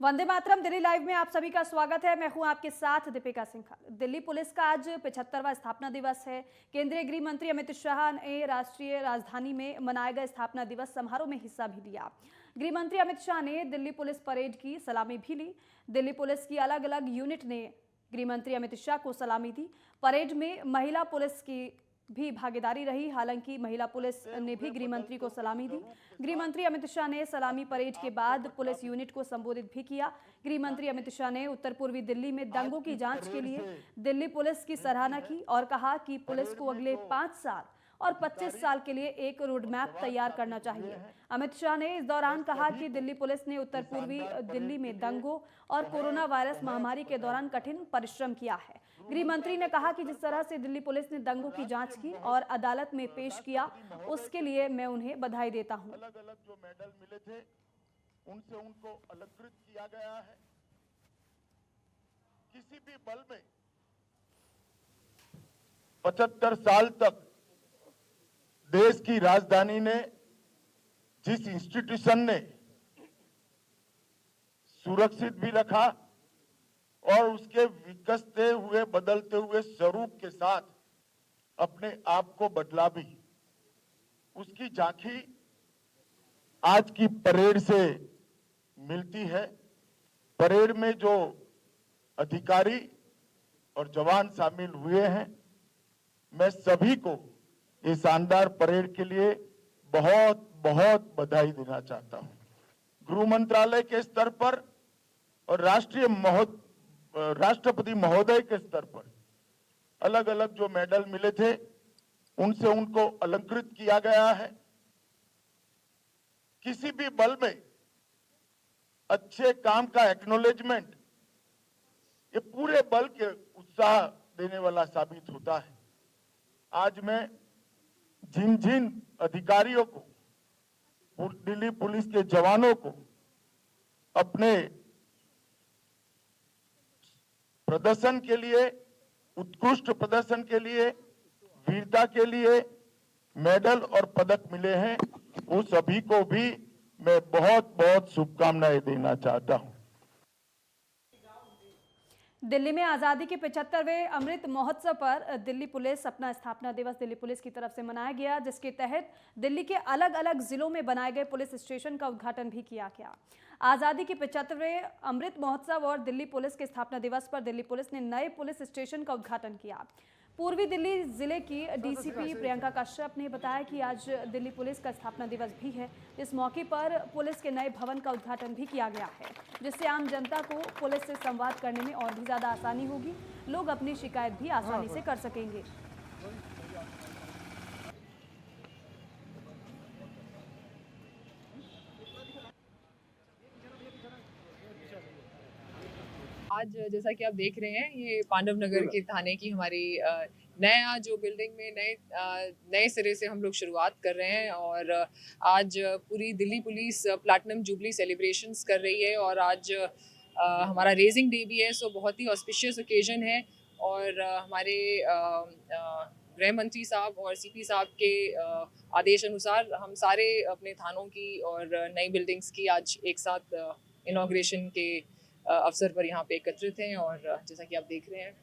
Vande Mataram Delhi live में आप सभी का स्वागत है। मैं हूं आपके साथ दीपिका सिंह। दिल्ली पुलिस का आज 75वां स्थापना दिवस है। केंद्रीय गृह मंत्री अमित शाह ने राष्ट्रीय राजधानी में मनाए गए स्थापना दिवस समारोह में हिस्सा भी लिया। गृह मंत्री अमित शाह ने दिल्ली पुलिस परेड की सलामी भी ली। दिल्ली पुलिस की अलग अलग यूनिट ने गृह मंत्री अमित शाह को सलामी दी। परेड में महिला पुलिस की भी भागीदारी रही। हालांकि महिला पुलिस ने भी गृह मंत्री को सलामी दी। गृह मंत्री अमित शाह ने सलामी परेड के बाद पुलिस यूनिट को संबोधित भी किया। गृह मंत्री अमित शाह ने उत्तर पूर्वी दिल्ली में दंगों की जांच के लिए दिल्ली पुलिस की सराहना की और कहा कि पुलिस को अगले 5 साल और 25 साल के लिए एक रोड मैप तैयार करना चाहिए। अमित शाह ने इस दौरान कहा कि दिल्ली पुलिस ने उत्तर पूर्वी दिल्ली में दंगों और कोरोना वायरस महामारी के दौरान कठिन परिश्रम किया है। गृह मंत्री ने कहा कि जिस तरह से दिल्ली पुलिस ने दंगों की जांच की और अदालत में पेश किया, उसके लिए मैं उन्हें बधाई देता हूं। अलग अलग जो मेडल मिले थे उनसे उनको अलंकृत किया गया है। किसी भी बल में 75 साल तक देश की राजधानी ने जिस इंस्टीट्यूशन ने सुरक्षित भी रखा और उसके विकसते हुए बदलते हुए स्वरूप के साथ अपने आप को बदला भी, उसकी झांकी आज की परेड से मिलती है। परेड में जो अधिकारी और जवान शामिल हुए हैं, मैं सभी को इस शानदार परेड के लिए बहुत बहुत बधाई देना चाहता हूं। गृह मंत्रालय के स्तर पर और राष्ट्रपति महोदय के स्तर पर अलग अलग जो मेडल मिले थे उनसे उनको अलंकृत किया गया है। किसी भी बल में अच्छे काम का एक्नॉलेजमेंट ये पूरे बल के उत्साह देने वाला साबित होता है। आज मैं जिन अधिकारियों को, दिल्ली पुलिस के जवानों को अपने प्रदर्शन के लिए, उत्कृष्ट प्रदर्शन के लिए, वीरता के लिए मेडल और पदक मिले हैं, उस सभी को भी मैं बहुत बहुत शुभकामनाएं देना चाहता हूं। दिल्ली में आज़ादी के 75वें अमृत महोत्सव पर दिल्ली पुलिस अपना स्थापना दिवस दिल्ली पुलिस की तरफ से मनाया गया, जिसके तहत दिल्ली के अलग अलग जिलों में बनाए गए पुलिस स्टेशन का उद्घाटन भी किया गया। आज़ादी के 75वें अमृत महोत्सव और दिल्ली पुलिस के स्थापना दिवस पर दिल्ली पुलिस ने नए पुलिस स्टेशन का उद्घाटन किया। पूर्वी दिल्ली जिले की डीसीपी प्रियंका कश्यप ने बताया कि आज दिल्ली पुलिस का स्थापना दिवस भी है। इस मौके पर पुलिस के नए भवन का उद्घाटन भी किया गया है, जिससे आम जनता को पुलिस से संवाद करने में और भी ज़्यादा आसानी होगी। लोग अपनी शिकायत भी आसानी से कर सकेंगे। आज जैसा कि आप देख रहे हैं, ये पांडव नगर के थाने की हमारी नया जो बिल्डिंग में नए सिरे से हम लोग शुरुआत कर रहे हैं और आज पूरी Delhi police platinum jubilee celebrations कर रही है और आज हमारा रेजिंग डे भी है। सो बहुत ही ऑस्पिशियस ओकेजन है और हमारे गृह मंत्री साहब और सीपी साहब के आदेश अनुसार हम सारे अपने थानों की और नई बिल्डिंग्स की आज एक साथ इनॉग्रेशन के अवसर पर यहाँ पे एकत्रित हैं और जैसा कि आप देख रहे हैं।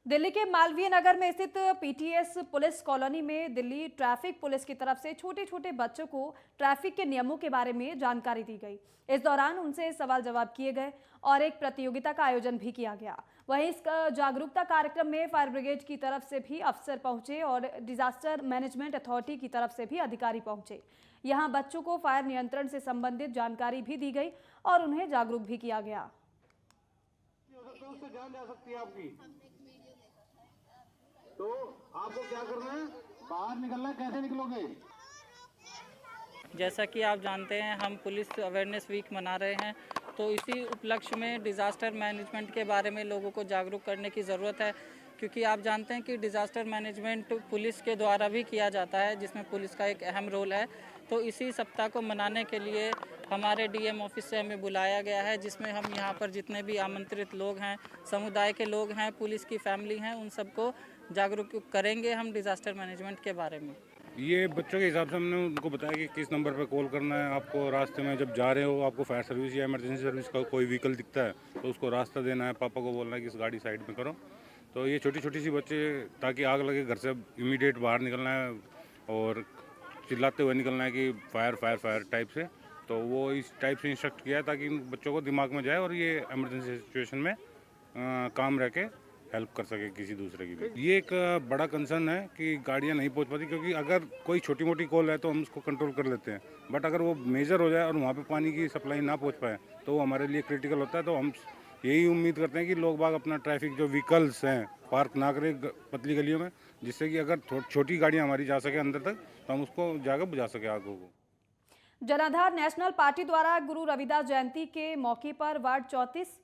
दिल्ली के मालवीय नगर में स्थित पीटीएस पुलिस कॉलोनी में दिल्ली ट्रैफिक पुलिस की तरफ से छोटे छोटे बच्चों को ट्रैफिक के नियमों के बारे में जानकारी दी गई। इस दौरान उनसे सवाल जवाब किए गए और एक प्रतियोगिता का आयोजन भी किया गया। वहीं इस जागरूकता कार्यक्रम में फायर ब्रिगेड की तरफ से भी अफसर पहुंचे और डिजास्टर मैनेजमेंट अथॉरिटी की तरफ से भी अधिकारी पहुंचे। यहां बच्चों को फायर नियंत्रण से संबंधित जानकारी भी दी गई और उन्हें जागरूक भी किया गया। तो आपको क्या करना है, बाहर निकलना है, कैसे निकलोगे? जैसा कि आप जानते हैं, हम पुलिस अवेयरनेस वीक मना रहे हैं, तो इसी उपलक्ष्य में डिज़ास्टर मैनेजमेंट के बारे में लोगों को जागरूक करने की ज़रूरत है, क्योंकि आप जानते हैं कि डिज़ास्टर मैनेजमेंट पुलिस के द्वारा भी किया जाता है, जिसमें पुलिस का एक अहम रोल है। तो इसी सप्ताह को मनाने के लिए हमारे डीएम ऑफिस से हमें बुलाया गया है, जिसमें हम यहाँ पर जितने भी आमंत्रित लोग हैं, समुदाय के लोग हैं, पुलिस की फैमिली हैं, उन सबको जागरूक करेंगे हम डिज़ास्टर मैनेजमेंट के बारे में। ये बच्चों के हिसाब से हमने उनको बताया कि किस नंबर पर कॉल करना है। आपको रास्ते में जब जा रहे हो आपको फायर सर्विस या इमरजेंसी सर्विस का कोई व्हीकल दिखता है तो उसको रास्ता देना है, पापा को बोलना है कि इस गाड़ी साइड में करो। तो ये छोटी छोटी सी बच्चे, ताकि आग लगे घर से इमीडिएट बाहर निकलना है और चिल्लाते हुए निकलना है कि फायर फायर फायर टाइप से। तो वो इस टाइप से इंस्ट्रक्ट किया है ताकि इन बच्चों को दिमाग में जाए और ये इमरजेंसी सिचुएशन में काम रह के हेल्प कर सके किसी दूसरे की भी। ये एक बड़ा कंसर्न है कि गाड़ियाँ नहीं पहुंच पाती, क्योंकि अगर कोई छोटी मोटी कॉल है तो हम उसको कंट्रोल कर लेते हैं, बट अगर वो मेजर हो जाए और वहाँ पे पानी की सप्लाई ना पहुंच पाए तो वो हमारे लिए क्रिटिकल होता है। तो हम यही उम्मीद करते हैं कि लोग बाग अपना ट्रैफिक जो व्हीकल्स हैं पार्क ना करें पतली गलियों में, जिससे कि अगर छोटी गाड़ियाँ हमारी जा सके अंदर तक तो हम उसको जाकर बुझा सके आगों को। जनाधार नेशनल पार्टी द्वारा गुरु रविदास जयंती के मौके पर वार्ड 34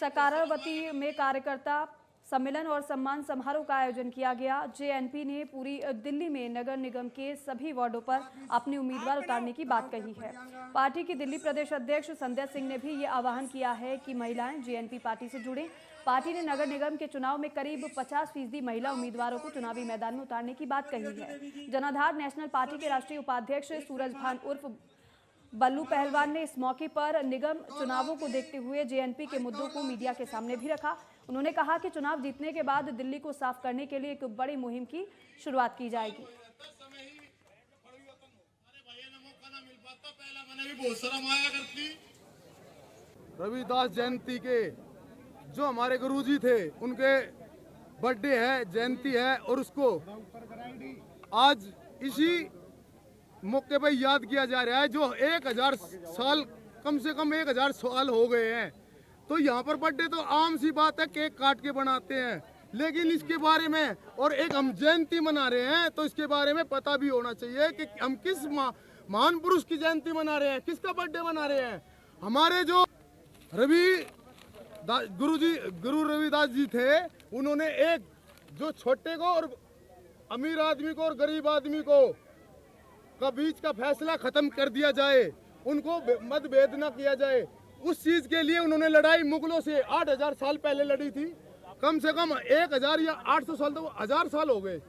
सकारावती में कार्यकर्ता सम्मेलन और सम्मान समारोह का आयोजन किया गया। जेएनपी ने पूरी दिल्ली में नगर निगम के सभी वार्डों पर अपने उम्मीदवार उतारने की बात कही है। पार्टी की दिल्ली प्रदेश अध्यक्ष संध्या सिंह ने भी ये आह्वान किया है कि महिलाएं जेएनपी पार्टी से जुड़ें। पार्टी ने नगर निगम के चुनाव में करीब 50% महिला उम्मीदवारों को चुनावी मैदान में उतारने की बात कही है। जनाधार नेशनल पार्टी के राष्ट्रीय उपाध्यक्ष सूरज भान उर्फ बल्लू पहलवान ने इस मौके पर निगम चुनावों को देखते हुए जेएनपी के मुद्दों को मीडिया के सामने भी रखा। उन्होंने कहा कि चुनाव जीतने के बाद दिल्ली को साफ करने के लिए एक बड़ी मुहिम की शुरुआत की जाएगी। रविदास जयंती के जो हमारे गुरुजी थे उनके बर्थडे है, जयंती है, और उसको आज इसी मौके पर याद किया जा रहा है। जो 1000 साल, कम से कम 1000 साल हो गए हैं, तो यहाँ पर बर्थडे तो आम सी बात है, केक काट के बनाते हैं, लेकिन इसके बारे में और एक हम जयंती मना रहे हैं तो इसके बारे में पता भी होना चाहिए कि हम किस महान पुरुष की जयंती मना रहे हैं, किसका बर्थडे मना रहे हैं। हमारे जो गुरु रविदास जी थे, उन्होंने एक जो छोटे को और अमीर आदमी को और गरीब आदमी को का बीच का फैसला खत्म कर दिया जाए, उनको मतभेद न किया जाए, उस चीज के लिए उन्होंने लड़ाई मुगलों से 8000 साल पहले लड़ी थी। कम से कम 1000 या 800 साल, तो 1000 साल हो गए।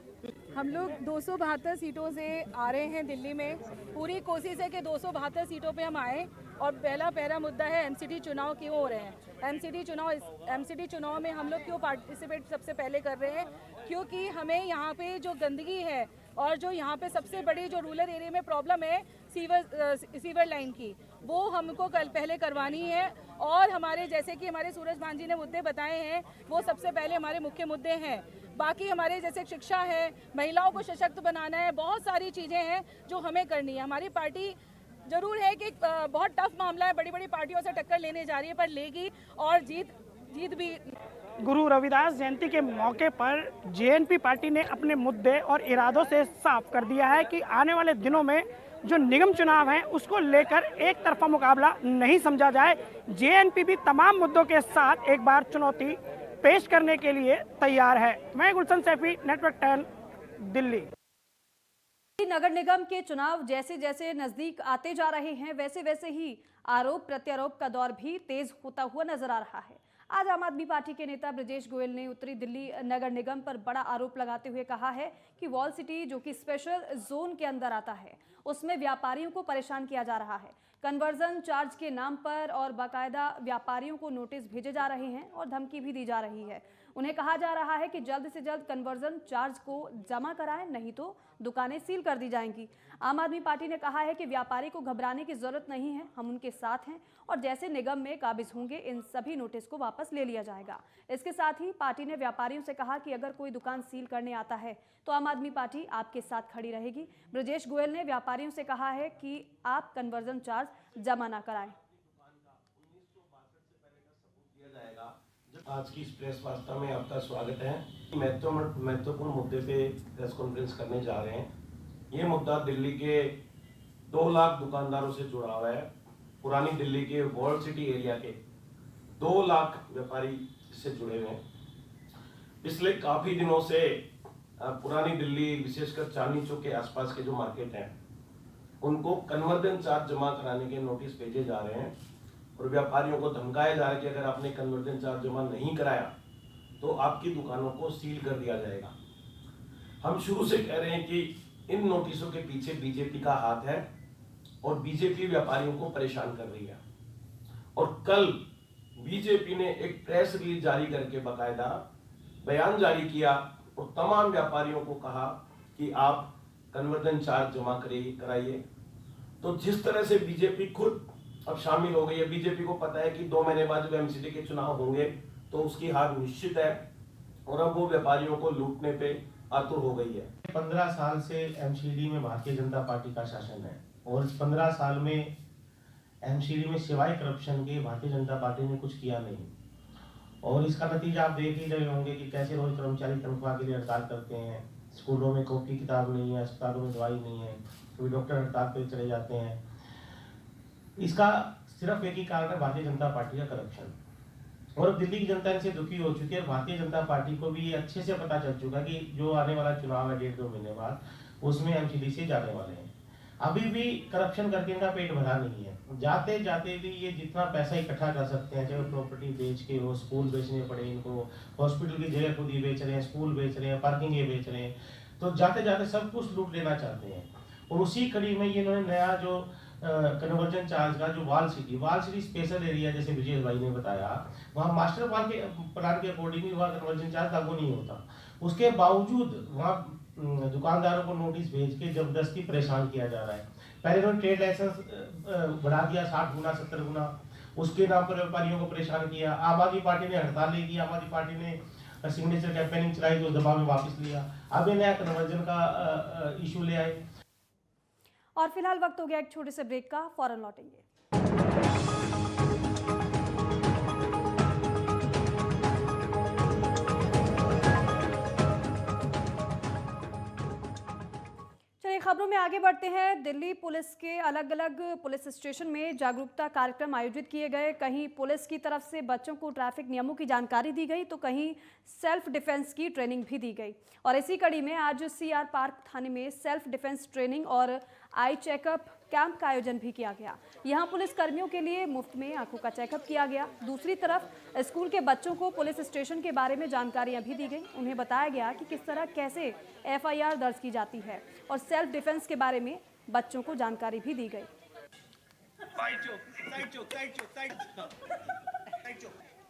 हम लोग 272 सीटों से आ रहे हैं दिल्ली में। पूरी कोशिश है कि 272 सीटों पे हम आए। और पहला मुद्दा है एमसीडी चुनाव क्यों हो रहे हैं। एमसीडी चुनाव में हम लोग क्यों पार्टिसिपेट सबसे पहले कर रहे हैं, क्योंकि हमें यहाँ पे जो गंदगी है और जो यहाँ पे सबसे बड़ी जो रूरल एरिया में प्रॉब्लम है सीवर लाइन की, वो हमको कल पहले करवानी है। और हमारे जैसे कि हमारे सूरज भान जी ने मुद्दे बताए हैं, वो सबसे पहले हमारे मुख्य मुद्दे हैं। बाकी हमारे जैसे शिक्षा है, महिलाओं को सशक्त बनाना है, बहुत सारी चीज़ें हैं जो हमें करनी है। हमारी पार्टी जरूर है कि बहुत टफ मामला है, बड़ी बड़ी पार्टियों से टक्कर लेने जा रही है, पर लेगी और जीत भी। गुरु रविदास जयंती के मौके पर जेएनपी पार्टी ने अपने मुद्दे और इरादों से साफ कर दिया है कि आने वाले दिनों में जो निगम चुनाव है उसको लेकर एक तरफा मुकाबला नहीं समझा जाए। जेएनपी भी तमाम मुद्दों के साथ एक बार चुनौती पेश करने के लिए तैयार है। मैं गुलशन सैफी, नेटवर्क 10, दिल्ली। नगर निगम के चुनाव जैसे जैसे नजदीक आते जा रहे हैं, वैसे वैसे ही आरोप प्रत्यारोप का दौर भी तेज होता हुआ नजर आ रहा है। आज आम आदमी पार्टी के नेता ब्रजेश गोयल ने उत्तरी दिल्ली नगर निगम पर बड़ा आरोप लगाते हुए कहा है कि वॉल सिटी, जो कि स्पेशल जोन के अंदर आता है, उसमें व्यापारियों को परेशान किया जा रहा है। कन्वर्जन चार्ज के नाम पर और बाकायदा व्यापारियों को नोटिस भेजे जा रहे हैं और धमकी भी दी जा रही है। उन्हें कहा जा रहा है कि जल्द से जल्द कन्वर्जन चार्ज को जमा कराएं, नहीं तो दुकानें सील कर दी जाएंगी। आम आदमी पार्टी ने कहा है कि व्यापारी को घबराने की जरूरत नहीं है, हम उनके साथ हैं और जैसे निगम में काबिज होंगे इन सभी नोटिस को वापस ले लिया जाएगा। इसके साथ ही पार्टी ने व्यापारियों से कहा कि अगर कोई दुकान सील करने आता है तो आम आदमी पार्टी आपके साथ खड़ी रहेगी। ब्रजेश गोयल ने व्यापारियों से कहा है कि आप कन्वर्जन चार्ज जमा ना कराएं। आज की इस प्रेस वार्ता में आपका स्वागत है। महत्वपूर्ण मुद्दे पे प्रेस कॉन्फ्रेंस करने जा रहे हैं। ये मुद्दा दिल्ली के 2 लाख दुकानदारों से जुड़ा हुआ है। पुरानी दिल्ली के वॉल सिटी एरिया के 2 लाख व्यापारी इससे जुड़े हुए हैं। पिछले काफी दिनों से पुरानी दिल्ली, विशेषकर चांदनी चौक के आसपास के जो मार्केट हैं, उनको कन्वर्जन चार्ज जमा कराने के नोटिस भेजे जा रहे हैं और व्यापारियों को धमकाया जा रहा है कि अगर आपने कन्वर्जन चार्ज जमा नहीं कराया तो आपकी दुकानों को सील कर दिया जाएगा। हम शुरू से कह रहे हैं कि इन नोटिसों के पीछे बीजेपी का हाथ है और बीजेपी व्यापारियों को परेशान कर रही है। और कल बीजेपी ने एक प्रेस रिलीज जारी करके बकायदा बयान जारी किया और तमाम व्यापारियों को कहा कि आप कन्वर्जन चार्ज जमा कराइए। तो जिस तरह से बीजेपी खुद अब शामिल हो गई है, बीजेपी को पता है कि 2 महीने बाद जब एमसीडी के चुनाव होंगे तो उसकी हार निश्चित है और अब वो व्यापारियों को लूटने पे आतुर हो गई है। 15 साल से एमसीडी में भारतीय जनता पार्टी का शासन है और इस 15 साल में एमसीडी में सिवाय करप्शन के भारतीय जनता पार्टी ने कुछ किया नहीं। और इसका नतीजा आप देख ही रहे होंगे कि कैसे रोज कर्मचारी तनख्वाह के लिए हड़ताल करते हैं, स्कूलों में कॉपी किताब नहीं है, अस्पतालों में दवाई नहीं है, कभी डॉक्टर हड़ताल पे चले जाते हैं। इसका सिर्फ एक ही कारण है, भारतीय जनता पार्टी का करप्शन। और अब दिल्ली की जनता इनसे दुखी हो चुकी है। भारतीय जनता पार्टी को भी ये अच्छे से पता चल चुका है कि जो आने वाला चुनाव है 1.5-2 महीने बाद, उसमें एमसीडी से जाने वाले हैं। अभी भी करप्शन करके इनका पेट भरा नहीं है। जाते जाते भी ये जितना पैसा इकट्ठा कर सकते हैं, चाहे प्रॉपर्टी बेच के हो, स्कूल बेचने पड़े इनको, हॉस्पिटल की जगह खुद ही बेच रहे हैं, स्कूल बेच रहे हैं, पार्किंग ये बेच रहे हैं, तो जाते जाते सब कुछ लूट लेना चाहते हैं। और उसी कड़ी में ये इन्होंने नया जो कन्वर्जन चार्ज का जो वाल सिटी स्पेशल एरिया, जैसे विजय भाई ने बताया, वहाँ मास्टर प्लान के अकॉर्डिंग वहाँ कन्वर्जन चार्ज लागू नहीं होता। उसके बावजूद वहाँ दुकानदारों को नोटिस भेज के जबरदस्ती परेशान किया जा रहा है। पहले उन्होंने ट्रेड लाइसेंस बढ़ा दिया 60 गुना 70 गुना, उसके नाम पर व्यापारियों को परेशान किया। आम आदमी पार्टी ने हड़ताल की, आम आदमी पार्टी ने सिग्नेचर कैंपेनिंग चलाई, तो दबाव में वापस लिया। अब ये नया कन्वर्जन का इशू ले आए। और फिलहाल वक्त हो गया एक छोटे से ब्रेक का, फौरन लौटेंगे। चलिए खबरों में आगे बढ़ते हैं। दिल्ली पुलिस के अलग अलग पुलिस स्टेशन में जागरूकता कार्यक्रम आयोजित किए गए। कहीं पुलिस की तरफ से बच्चों को ट्रैफिक नियमों की जानकारी दी गई तो कहीं सेल्फ डिफेंस की ट्रेनिंग भी दी गई। और इसी कड़ी में आज सीआर पार्क थाने में सेल्फ डिफेंस ट्रेनिंग और आई चेकअप कैंप का आयोजन भी किया गया। यहाँ पुलिस कर्मियों के लिए मुफ्त में आंखों का चेकअप किया गया। दूसरी तरफ स्कूल के बच्चों को पुलिस स्टेशन के बारे में जानकारियां भी दी गई। उन्हें बताया गया कि किस तरह कैसे एफआईआर दर्ज की जाती है और सेल्फ डिफेंस के बारे में बच्चों को जानकारी भी दी गई।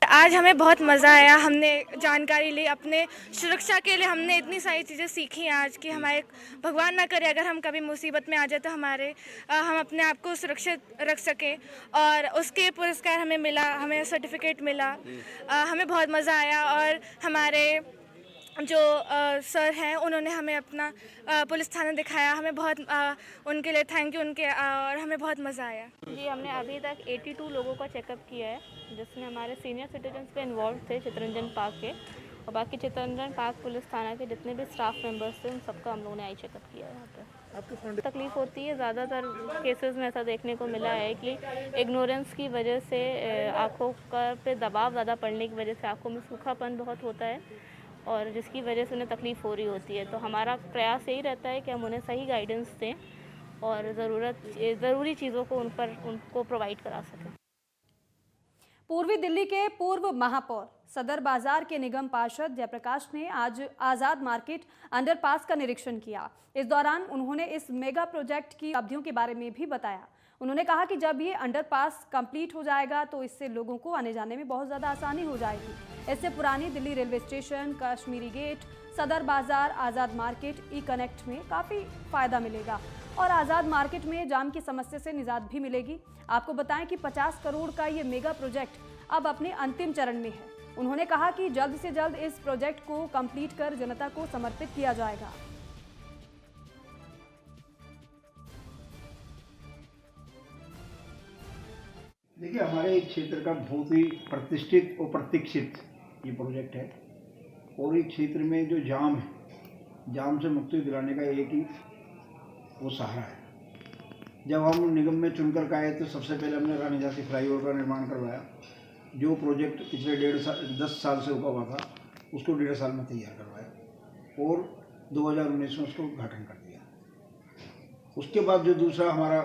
आज हमें बहुत मज़ा आया। हमने जानकारी ली, अपने सुरक्षा के लिए हमने इतनी सारी चीज़ें सीखी आज कि हमारे भगवान ना करे अगर हम कभी मुसीबत में आ जाए तो हम अपने आप को सुरक्षित रख सकें। और उसके पुरस्कार हमें मिला, हमें सर्टिफिकेट मिला। हमें बहुत मज़ा आया और हमारे जो सर हैं उन्होंने हमें अपना पुलिस थाना दिखाया। हमें बहुत उनके लिए थैंक यू उनके, और हमें बहुत मज़ा आया। जी, हमने अभी तक 82 लोगों का चेकअप किया है, जिसमें हमारे सीनियर सिटीजन्स पे इन्वॉल्व थे चित्तरंजन पार्क के, और बाकी चित्तरंजन पार्क पुलिस थाना के जितने भी स्टाफ मेंबर्स थे उन सबका हम लोगों ने आई चेकअप किया है। यहाँ पे आपको तकलीफ होती है, ज़्यादातर केसेस में ऐसा देखने को मिला है कि इग्नोरेंस की वजह से आँखों का पे दबाव ज़्यादा पड़ने की वजह से आँखों में सूखापन बहुत होता है और जिसकी वजह से उन्हें तकलीफ़ हो रही होती है। तो हमारा प्रयास यही रहता है कि हम उन्हें सही गाइडेंस दें और ज़रूरी चीज़ों को उनको प्रोवाइड करा सकें। पूर्वी दिल्ली के पूर्व महापौर सदर बाजार के निगम पार्षद जयप्रकाश ने आज आज़ाद मार्केट अंडरपास का निरीक्षण किया। इस दौरान उन्होंने इस मेगा प्रोजेक्ट की उपलब्धियों के बारे में भी बताया। उन्होंने कहा कि जब ये अंडरपास कंप्लीट हो जाएगा तो इससे लोगों को आने जाने में बहुत ज़्यादा आसानी हो जाएगी। इससे पुरानी Delhi railway station, Kashmiri gate, Sadar Bazaar, आज़ाद मार्केट, ई कनेक्ट में काफ़ी फ़ायदा मिलेगा और आज़ाद मार्केट में जाम की समस्या से निजात भी मिलेगी। आपको बताएं कि 50 करोड़ का ये मेगा प्रोजेक्ट अब अपने अंतिम चरण में है। उन्होंने कहा कि जल्द से जल्द इस प्रोजेक्ट को कंप्लीट कर जनता को समर्पित किया जाएगा। देखिए, हमारे क्षेत्र का बहुत ही प्रतिष्ठित और प्रतीक्षित ये प्रोजेक्ट है और इस क्षेत्र में जो जाम है, जाम से मुक्ति दिलाने का एक ही वो सहारा है। जब हम निगम में चुनकर के आए तो सबसे पहले हमने रानी झांसी फ्लाईओवर का निर्माण करवाया। जो प्रोजेक्ट पिछले 10 साल से रुका हुआ था उसको 1.5 साल में तैयार करवाया और 2019 में उसको उद्घाटन कर दिया। उसके बाद जो दूसरा हमारा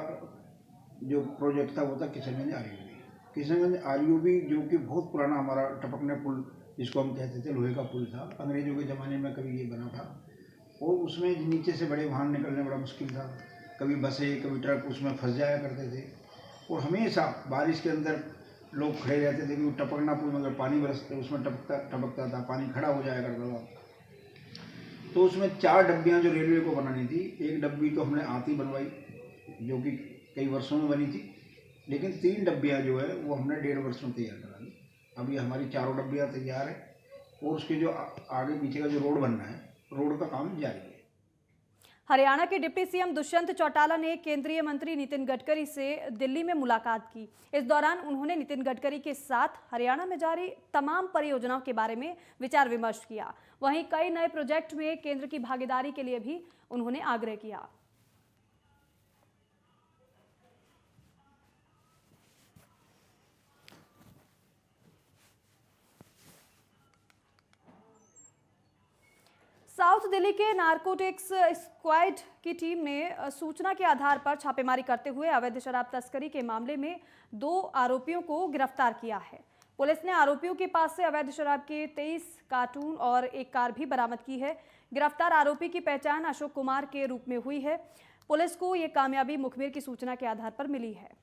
जो प्रोजेक्ट था वो था किशनगंज आरयूबी। किशनगंज आरयूबी जो कि बहुत पुराना हमारा टपकने पुल जिसको हम कहते थे, लोहे का पुल था, अंग्रेजों के ज़माने में कभी ये बना था। और उसमें नीचे से बड़े वाहन निकलने बड़ा मुश्किल था। कभी बसें कभी ट्रक उसमें फंस जाया करते थे और हमेशा बारिश के अंदर लोग खड़े रहते थे क्योंकि टपकना पुल में अगर पानी बरसते उसमें टपकता था, पानी खड़ा हो जाया करता था। तो उसमें 4 डब्बियाँ जो रेलवे को बनानी थी, एक डब्बी तो हमने आती बनवाई जो कि कई वर्षों में बनी थी, लेकिन 3 डब्बियाँ जो है वो हमने 1.5 वर्ष में तैयार करा दी। अभी हमारी 4 डब्बियाँ तैयार है और उसके जो आगे पीछे का जो रोड बनना है, रोड का काम जारी है। हरियाणा के डिप्टी सीएम दुष्यंत चौटाला ने केंद्रीय मंत्री नितिन गडकरी से दिल्ली में मुलाकात की। इस दौरान उन्होंने नितिन गडकरी के साथ हरियाणा में जारी तमाम परियोजनाओं के बारे में विचार विमर्श किया। वहीं कई नए प्रोजेक्ट में केंद्र की भागीदारी के लिए भी उन्होंने आग्रह किया। साउथ दिल्ली के नारकोटिक्स स्क्वाड की टीम ने सूचना के आधार पर छापेमारी करते हुए अवैध शराब तस्करी के मामले में 2 आरोपियों को गिरफ्तार किया है। पुलिस ने आरोपियों के पास से अवैध शराब के 23 कार्टून और एक कार भी बरामद की है। गिरफ्तार आरोपी की पहचान अशोक कुमार के रूप में हुई है। पुलिस को ये कामयाबी मुखबिर की सूचना के आधार पर मिली है।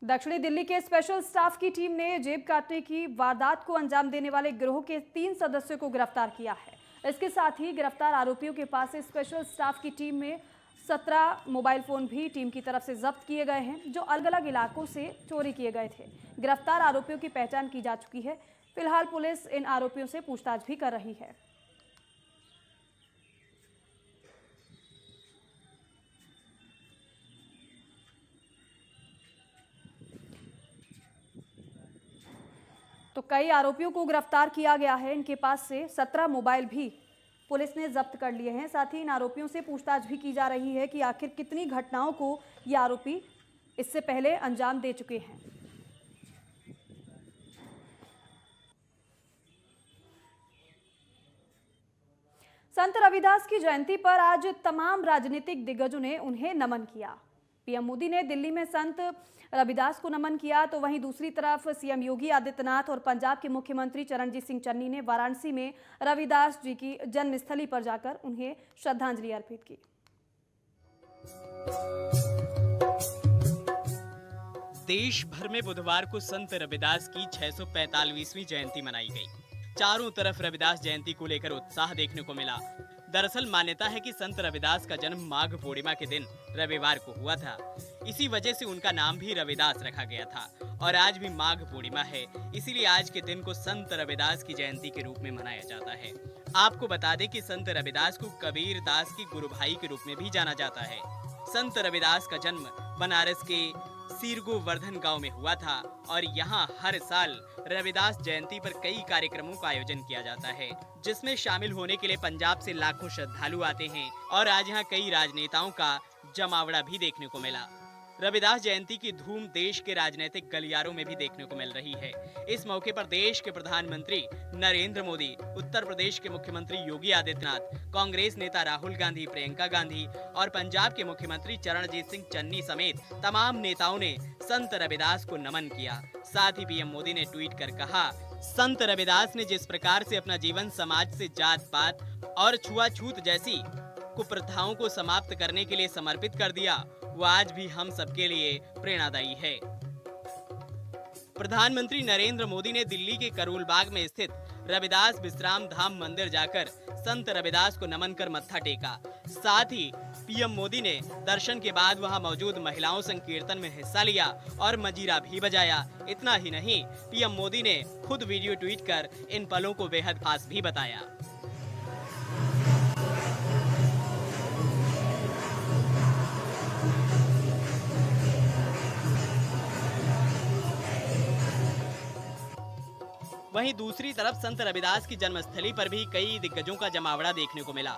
दक्षिणी दिल्ली के स्पेशल स्टाफ की टीम ने जेब काटने की वारदात को अंजाम देने वाले गिरोह के 3 सदस्यों को गिरफ्तार किया है। इसके साथ ही गिरफ्तार आरोपियों के पास से स्पेशल स्टाफ की टीम में 17 मोबाइल फोन भी टीम की तरफ से जब्त किए गए हैं, जो अलग अलग इलाकों से चोरी किए गए थे। गिरफ्तार आरोपियों की पहचान की जा चुकी है। फिलहाल पुलिस इन आरोपियों से पूछताछ भी कर रही है। तो कई आरोपियों को गिरफ्तार किया गया है। इनके पास से 17 मोबाइल भी पुलिस ने जब्त कर लिए हैं। साथ ही इन आरोपियों से पूछताछ भी की जा रही है कि आखिर कितनी घटनाओं को ये आरोपी इससे पहले अंजाम दे चुके हैं। संत रविदास की जयंती पर आज तमाम राजनीतिक दिग्गजों ने उन्हें नमन किया। पीएम मोदी ने दिल्ली में संत रविदास को नमन किया, तो वहीं दूसरी तरफ सीएम योगी आदित्यनाथ और पंजाब के मुख्यमंत्री चरणजीत सिंह चन्नी ने वाराणसी में रविदास जी की जन्मस्थली पर जाकर उन्हें श्रद्धांजलि अर्पित की। देश भर में बुधवार को संत रविदास की 645वीं जयंती मनाई गई। चारों तरफ रविदास जयंती को लेकर उत्साह देखने को मिला। दरअसल मान्यता है कि संत रविदास का जन्म माघ पूर्णिमा के दिन रविवार को हुआ था। इसी वजह से उनका नाम भी रविदास रखा गया था और आज भी माघ पूर्णिमा है, इसीलिए आज के दिन को संत रविदास की जयंती के रूप में मनाया जाता है। आपको बता दें कि संत रविदास को कबीर दास की गुरु भाई के रूप में भी जाना जाता है। संत रविदास का जन्म बनारस के सीरगोवर्धन गांव में हुआ था और यहाँ हर साल रविदास जयंती पर कई कार्यक्रमों का आयोजन किया जाता है, जिसमें शामिल होने के लिए पंजाब से लाखों श्रद्धालु आते हैं और आज यहाँ कई राजनेताओं का जमावड़ा भी देखने को मिला। रविदास जयंती की धूम देश के राजनीतिक गलियारों में भी देखने को मिल रही है। इस मौके पर देश के प्रधानमंत्री नरेंद्र मोदी, उत्तर प्रदेश के मुख्यमंत्री योगी आदित्यनाथ, कांग्रेस नेता राहुल गांधी, प्रियंका गांधी और पंजाब के मुख्यमंत्री चरणजीत सिंह चन्नी समेत तमाम नेताओं ने संत रविदास को नमन किया। साथ ही पीएम मोदी ने ट्वीट कर कहा, संत रविदास ने जिस प्रकार से अपना जीवन समाज से जात पात और छुआछूत जैसी कुप्रथाओं को समाप्त करने के लिए समर्पित कर दिया, वो आज भी हम सबके लिए प्रेरणादायी है। प्रधानमंत्री नरेंद्र मोदी ने दिल्ली के करोल बाग में स्थित रविदास विश्राम धाम मंदिर जाकर संत रविदास को नमन कर मत्था टेका। साथ ही पीएम मोदी ने दर्शन के बाद वहां मौजूद महिलाओं संकीर्तन में हिस्सा लिया और मजीरा भी बजाया। इतना ही नहीं, पीएम मोदी ने खुद वीडियो ट्वीट कर इन पलों को बेहद खास भी बताया। वहीं दूसरी तरफ संत रविदास की जन्मस्थली पर भी कई दिग्गजों का जमावड़ा देखने को मिला।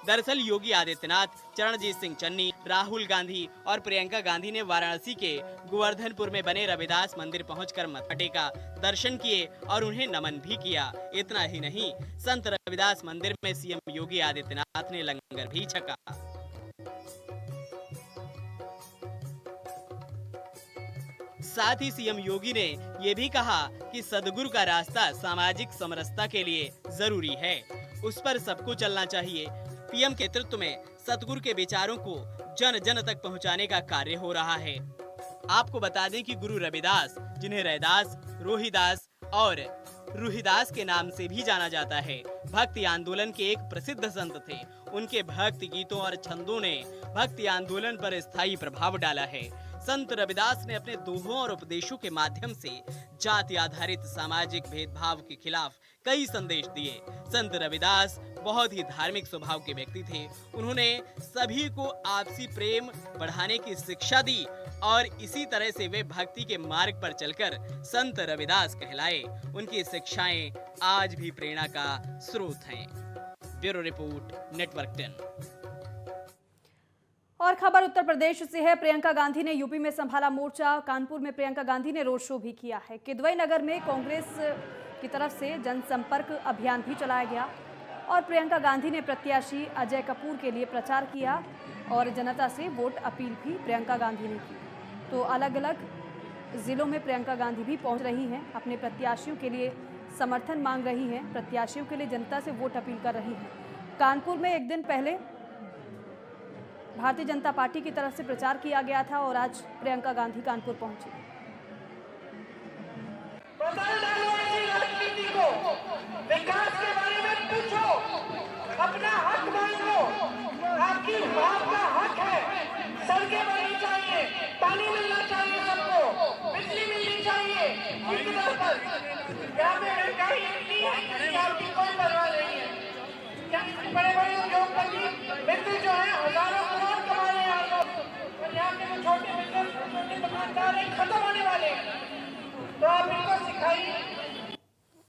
दरअसल योगी आदित्यनाथ, चरणजीत सिंह चन्नी, राहुल गांधी और प्रियंका गांधी ने वाराणसी के गोवर्धनपुर में बने रविदास मंदिर पहुंचकर मत्था टेका, दर्शन किए और उन्हें नमन भी किया। इतना ही नहीं, संत रविदास मंदिर में सीएम योगी आदित्यनाथ ने लंगर भी छका। साथ ही सीएम योगी ने ये भी कहा कि सदगुरु का रास्ता सामाजिक समरसता के लिए जरूरी है, उस पर सबको चलना चाहिए। पीएम के नेतृत्व में सतगुरु के विचारों को जन जन तक पहुंचाने का कार्य हो रहा है। आपको बता दें कि गुरु रविदास, जिन्हें रैदास, रोहिदास और रूहिदास के नाम से भी जाना जाता है, भक्ति आंदोलन के एक प्रसिद्ध संत थे। उनके भक्ति गीतों और छंदों ने भक्ति आंदोलन पर स्थायी प्रभाव डाला है। संत रविदास ने अपने दोहों और उपदेशों के माध्यम से जाति आधारित सामाजिक भेदभाव के खिलाफ कई संदेश दिए। संत रविदास बहुत ही धार्मिक स्वभाव के व्यक्ति थे। उन्होंने सभी को आपसी प्रेम बढ़ाने की शिक्षा दी और इसी तरह से वे भक्ति के मार्ग पर चलकर संत रविदास कहलाए। उनकी शिक्षाएं आज भी प्रेरणा का स्रोत हैं। Bureau report, network 10। और खबर उत्तर प्रदेश से है। प्रियंका गांधी ने यूपी में संभाला मोर्चा। कानपुर में प्रियंका गांधी ने रोड शो भी किया है। किदवई नगर में कांग्रेस की तरफ से जनसंपर्क अभियान भी चलाया गया और प्रियंका गांधी ने प्रत्याशी अजय कपूर के लिए प्रचार किया और जनता से वोट अपील भी प्रियंका गांधी ने की। तो अलग अलग जिलों में प्रियंका गांधी भी पहुंच रही हैं, अपने प्रत्याशियों के लिए समर्थन मांग रही हैं, प्रत्याशियों के लिए जनता से वोट अपील कर रही हैं। कानपुर में एक दिन पहले भारतीय जनता पार्टी की तरफ से प्रचार किया गया था और आज प्रियंका गांधी कानपुर पहुंची। विकास के बारे में पूछो, अपना हक मांगो, आपकी बात का हक है। सड़कें बननी चाहिए, पानी मिलना चाहिए, सबको बिजली मिलनी चाहिए। यहाँ पे महंगाई इतनी है कि आपकी